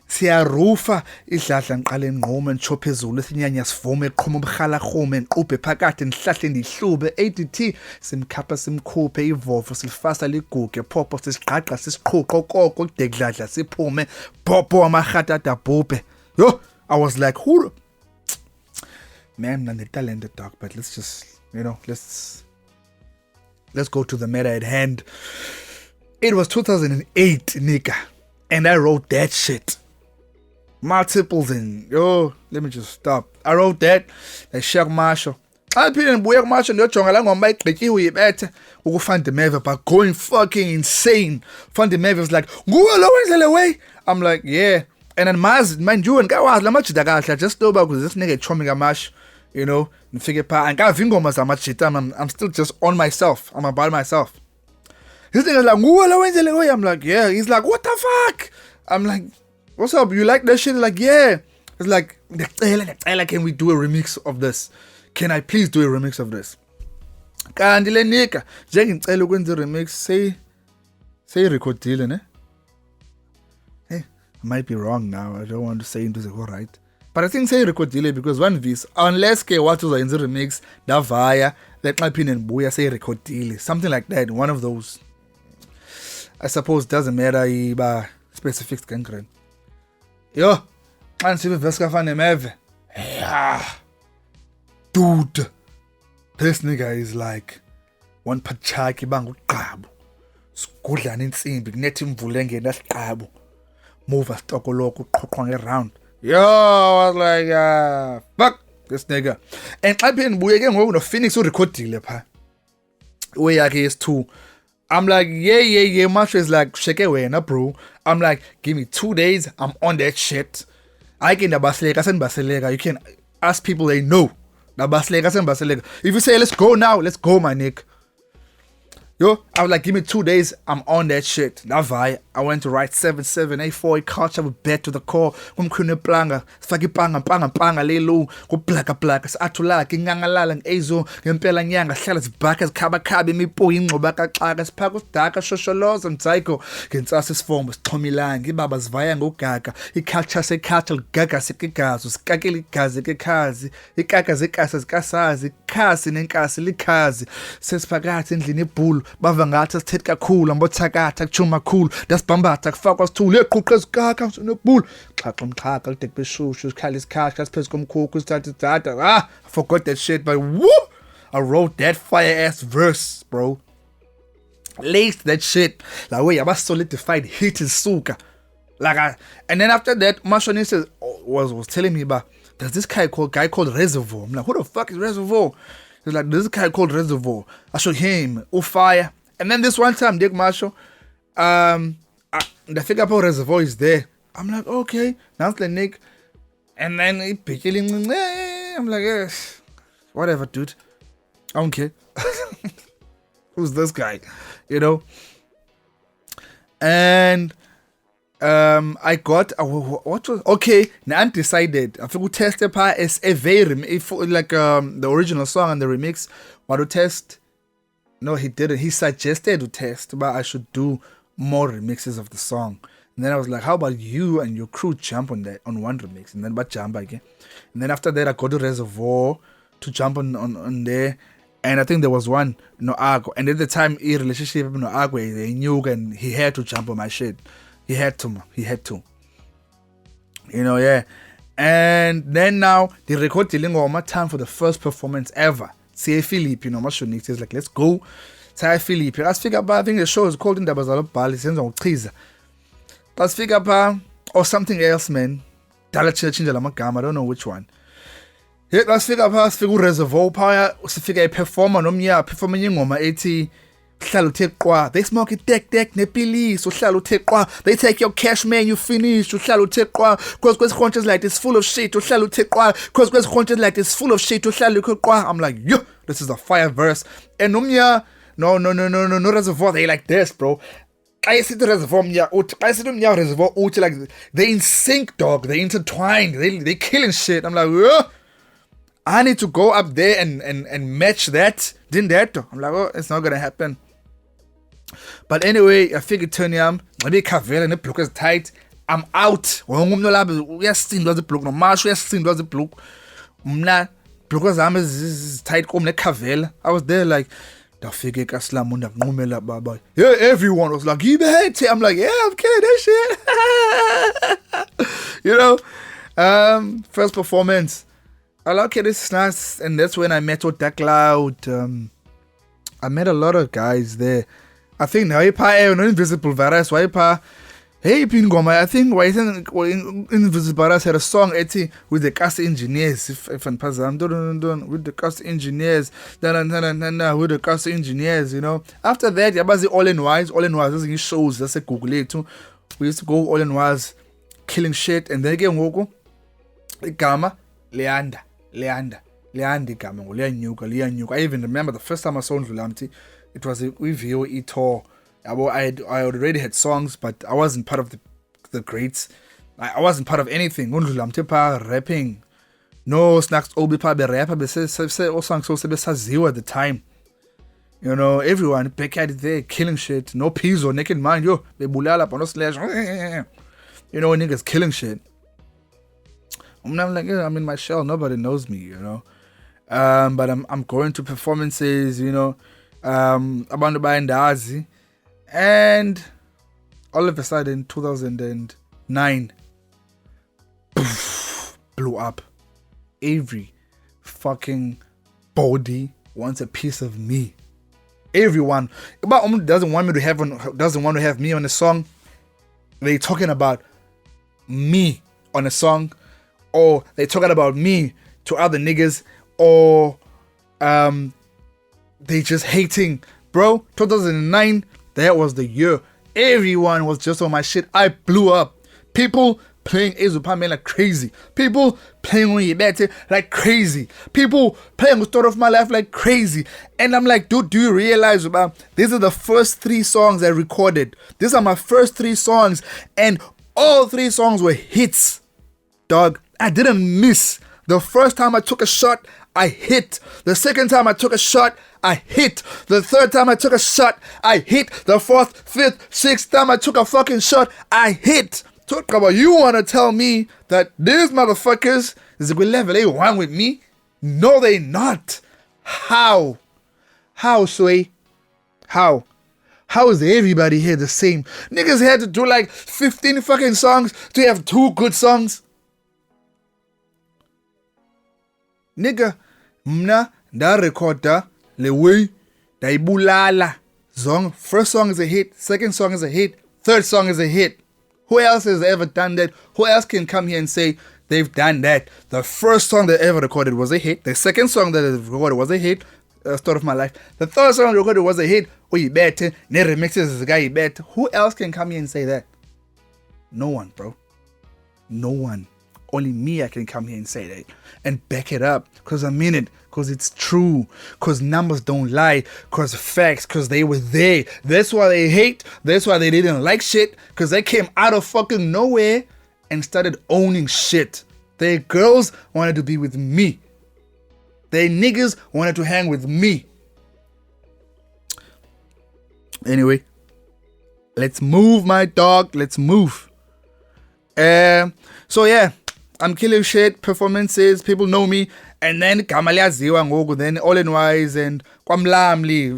siyarufa idladla ngiqale ngqome nchophe ezulu esinyanya sivume eqhuma ubhala rhume nqubhe phakathi ndihlahle ndihlube ADT simkhapha simkhuphe ivovo silifasa liguge phopho sisigqagqa sisiqhuqo koko kudekudladla siphume phopho amarhatata bhubhe. Yo, I was like, who? Man, I'm the talented dog, but let's just, you know, let's go to the matter at hand. It was 2008, nigga, and I wrote that shit. Multiples and yo, let me just stop. I wrote that, like Shaq Marshall. I put in Boyak Marshall, no chong along on my clicky YIBETHE. Who find the Meva, but going fucking insane. Find the Meva was like, go away. I'm like, yeah. And then Maz, mind you, and go out, la much that I just know about because this nigga chomming a mash. You know, and figure part and got vingomas so much shit. I'm still just on myself. I'm about myself. This thing is like, I'm like, yeah. He's like, what the fuck? I'm like, what's up? You like that shit? Like, yeah. It's like, can we do a remix of this? Can I please do a remix of this? Kandile nika, jengicela ukwenza remix. Say record deal, ne? Hey, I might be wrong now. I don't want to say into the whole right. But I think say record delay because one vis unless ke what was in the remix da via that my opinion buya say record delay something like that, one of those. I suppose doesn't matter iba specifics kankren. Yo, man sibe veska fane meve. Yeah. Dude. This nigga is like one pachaki bangu qabu. Skudlana insimbi kunethi imvule ngena siqabu. Move astoko lokho uqhoqwa ngeround. Yo, I was like, fuck this nigga. And I've been waiting on the Phoenix to record deal. Way I guess too. I'm like, yeah. MASHO is like, shake away, na bro. I'm like, give me 2 days. I'm on that shit. I can the Baslega, send Baslega. You can ask people they know. The Baslega, send Baslega. If you say, let's go now, let's go, my nick. Yo, I was like, give me 2 days, I'm on that shit. I went to write 77A4 culture with bet to the core. Kumkhune planga, sfaki panga lelu, go blaka satula, kingangalala, ezo, ngempela nyanga, hlala zibhaka zikhaba imipo ingcoba kaxaka, siphaka udaka shosholoza mtsaiko, ngensasa sifombo sixhomilanga, ibaba zivaya ngogaga, iculture seculture ligaga sekigazo, sikakela igazi kekhazi, ikaka zekasa zikasazi, ikhasi nenkasi likhazi, sesiphakathi endlini ebhulu. Bava ngathi sithethe kakhulu ambothakatha kuchuma khulu dasibhambatha kufakwa sithule eqhuqe ezikaka sonebhulu xaxa umxhaka lidek beshushu sikhala isikhahla siphezu komkhukhu sithatha data I forgot that shit but woo I wrote that fire ass verse bro laced that shit la way yaba solidified hit is suka like and then after that MASHO was telling me about there's this guy called Reservoir. I'm like, who the fuck is Reservoir? He's like, this guy called Reservoir. I showed him, fire. And then this one time, Dick MASHO, the figure about Reservoir is there. I'm like, okay, now the Nick. And then he picking, I'm like, whatever, dude. I don't care. Who's this guy? You know? And I got what was okay. Now I decided I think test the part as a very if like the original song and the remix. What to test? No, he didn't. He suggested to test, but I should do more remixes of the song. And then I was like, how about you and your crew jump on that on one remix, and then but jump again. And then after that, I got to Reservoir to jump on there. And I think there was one No Agua. And at the time, in relationship with No Agua, they knew and he had to jump on my shit. He had to. You know, yeah. And then now, they record the time for the first performance ever. See Philip, you know, MASHO is like, let's go. Say Philip. Let's figure out, I think the show is called in Dabazalo Bali, sends on Triza. Let's figure out, or something else, man. I don't know which one. Yeah, let's figure out, let's figure Reservoir Power, let's figure a performer, performing ingoma 80. They smoke it deck nepili so they take your cash man you finish cause conscious like this full of shit cause conscious like this full of shit I'm like yo this is a fire verse and no Reservoir they like this bro I see the Reservoir Reservoir like they in sync dog they intertwined they killing shit I'm like yo I need to go up there and match that didn't that I'm like oh it's not gonna happen. But anyway, I figured turn yam, maybe Kavela and the block is tight. I'm out. We are seen was the block, no MASHO, we are seen was the block. Block is tight, come like Kavela. I was there like, the figure Kaslam on the Numela Baba. Yeah, everyone was like, YIBETHE. I'm like, yeah, I'm killing that shit. You know, first performance. I like it, it's nice. And that's when I met Oda Cloud. I met a lot of guys there. I think Waipa no Invisible Virus Waipa hey Pingoma I think Invisible Virus had a song with the cast engineers if I'm with the cast engineers with the cast engineers you know after that yabazi all in wise in shows that's a Google it too we used to go all in wise killing shit and then again ngoku igama Leanda igama ngoliyanyuka I even remember the first time I saw Ndlulamthi. It was a VOE tour. I already had songs, but I wasn't part of the greats. I wasn't part of anything. Ndlulamthi rapping. No snacks obi pa be rapper be say all songs so besaziwa at the time. You know, everyone back at it there killing shit. No Pizzo, Naked Mind, yo, bebulala no slash. You know, niggas killing shit. I'm like, yeah, I'm in my shell, nobody knows me, you know. But I'm going to performances, you know. Abantu bayendazi and all of a sudden 2009 blew up. Every fucking body wants a piece of me. Everyone doesn't want to have me on a song. They talking about me on a song, or they talking about me to other niggas, or they just hating. Bro, 2009, that was the year. Everyone was just on my shit. I blew up. People playing Axo Uphambene like crazy. People playing YIBETHE like crazy. People playing Story of My Life like crazy. And I'm like, dude, do you realize about these are the first 3 songs I recorded. These are my first 3 songs. And all 3 songs were hits. Dog, I didn't miss. The first time I took a shot, I hit. The second time I took a shot, I hit. The third time I took a shot, I hit. The 4th, 5th, 6th time I took a fucking shot, I hit. Talk about, you want to tell me that these motherfuckers is a good level A1 with me? No, they not. How? How, Sway? How? How is everybody here the same? Niggas had to do like 15 fucking songs to have 2 good songs. Nigga, mna da recorder le way daibulala song. First song is a hit, second song is a hit, third song is a hit. Who else has ever done that? Who else can come here and say they've done that? The first song they ever recorded was a hit. The second song that they recorded was a hit, Story of My Life. The third song they recorded was a hit. YIBETHE, ne remixes is a guy YIBETHE. Who else can come here and say that? No one, bro. No one. Only me, I can come here and say that and back it up, because I mean it, because it's true, because numbers don't lie, because facts, because they were there. That's why they hate. That's why they didn't like shit, because they came out of fucking nowhere and started owning shit. Their girls wanted to be with me. Their niggas wanted to hang with me. Anyway, let's move, my dog. Let's move. So yeah, I'm killing shit, performances, people know me, and then gama liyaziwa ngoku, then All in Wise and Kwamlamli,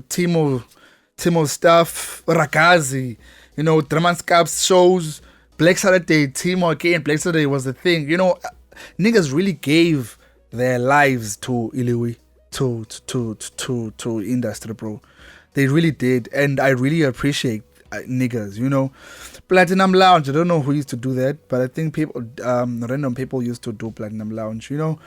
Timo stuff, Ragazi, you know, DRIEMANSKAP shows, Black Saturday, Timo again, Black Saturday was the thing, you know, niggas really gave their lives to Iliwi, to industry, bro. They really did, and I really appreciate niggas, you know. Platinum Lounge, I don't know who used to do that, but I think people, random people used to do Platinum Lounge, you know.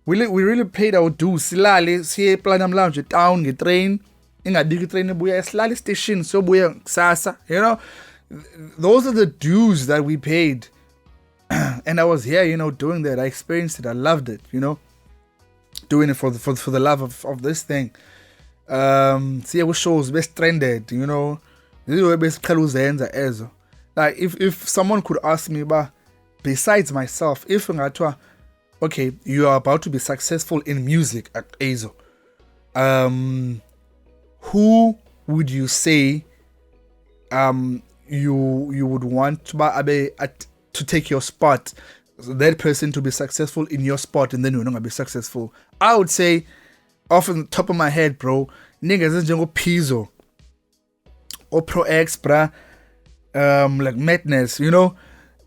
We really paid our dues. Silale, siye Platinum Lounge, town, get train, ingabiki train ebuya, silale station, so buya sasa, you know. Those are the dues that we paid. And I was here, you know, doing that. I experienced it. I loved it, you know. Doing it for the love of this thing. See what shows best trended, you know. This is where best kaluzenza ezo. Like if someone could ask me, but besides myself, if okay, you are about to be successful in music at Axo, who would you say you would want to take your spot, that person to be successful in your spot, and then you're not gonna be successful? I would say, off the top of my head, bro, niggas is Jungle Pizzo or Pro X, bruh. Like Madness, you know,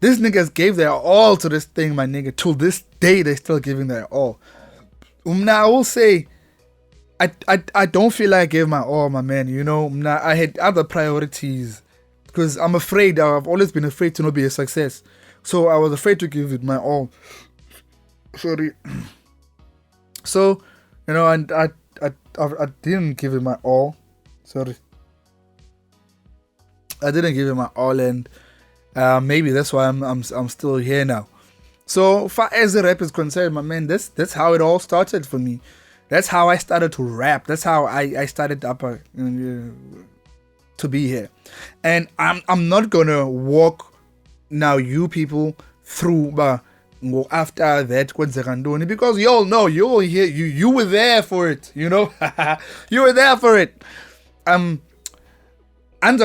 these niggas gave their all to this thing, my nigga. Till this day, they're still giving their all. Now I will say, I don't feel like I gave my all, my man. You know, now I had other priorities because I'm afraid. I've always been afraid to not be a success, so I was afraid to give it my all. Sorry. So, you know, and I didn't give it my all. Sorry. I didn't give it my all, and maybe that's why I'm still here now. So far as the rap is concerned, my man, that's how it all started for me. That's how I started to rap. That's how I started up to be here. And I'm not gonna walk now you people through go after that because you all know, you all here, you were there for it, you know. You were there for it. And then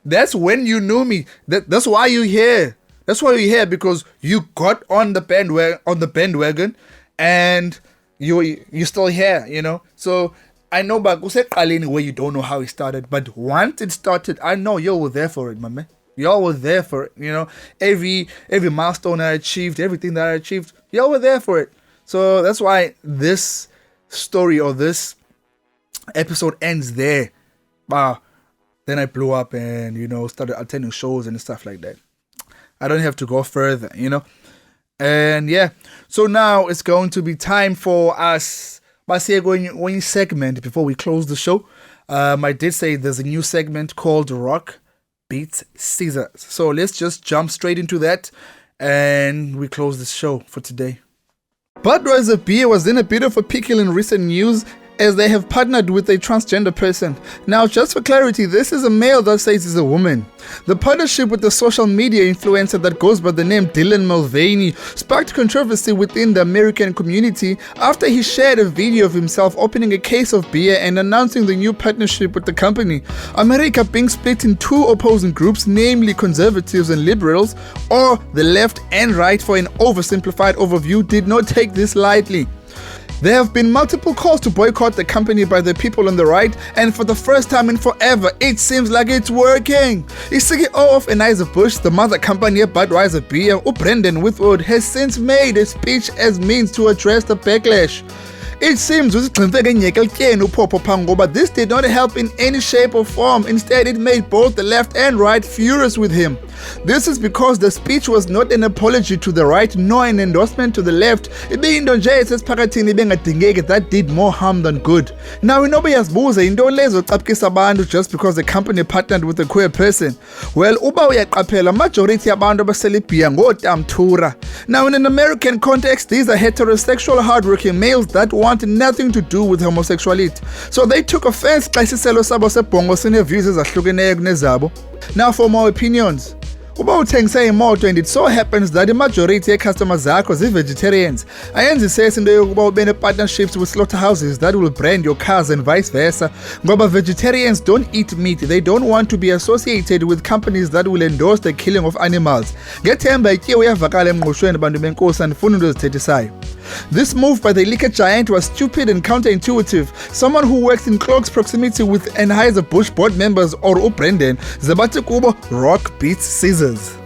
that's when you knew me. That's why you're here. That's why you're here, because you got on the bandwagon, and you're still here, you know. So I know but where you don't know how it started, but once it started, I know you were there for it, my man. Y'all were there for it, you know. Every milestone I achieved, everything that I achieved, y'all were there for it. So that's why this story or this episode ends there. Then I blew up and, you know, started attending shows and stuff like that. I don't have to go further, you know. And yeah, so now it's going to be time for us. Going segment before we close the show. I did say there's a new segment called Rock beats scissors. So let's just jump straight into that, and we close this show for today. Budweiser beer was in a bit of a pickle in recent news, as they have partnered with a transgender person. Now, just for clarity, this is a male that says he's a woman. The partnership with the social media influencer that goes by the name Dylan Mulvaney sparked controversy within the American community after he shared a video of himself opening a case of beer and announcing the new partnership with the company. America being split in two opposing groups, namely conservatives and liberals, or the left and right, for an oversimplified overview, did not take this lightly. There have been multiple calls to boycott the company by the people on the right, and for the first time in forever, it seems like it's working. The CEO of Anheuser-Busch, the mother company of Budweiser beer, Brendan Whitworth, has since made a speech as means to address the backlash. It seems but this did not help in any shape or form. Instead, it made both the left and right furious with him. This is because the speech was not an apology to the right nor an endorsement to the left. That did more harm than good. Now we know just because the company partnered with a queer person. Well, majority now in an American context, these are heterosexual hardworking males that want nothing to do with homosexuality. So they took offense Now for more opinions. Uba uthengisa imoto and it so happens that the majority of customers zakho zi-vegetarians, ayenzi into yokuba ube partnerships with slaughterhouses that will brand your cars and vice versa, ngoba vegetarians don't eat meat. They don't want to be associated with companies that will endorse the killing of animals. Ngethemba ityiwe iyavakala emngqushweni bantu benkosi andifuni into ezithethisayo. This move by the liquor giant was stupid and counterintuitive. Someone who works in close proximity with Anheuser-Busch board members or Brendan, zabathi kubo rock beats scissors.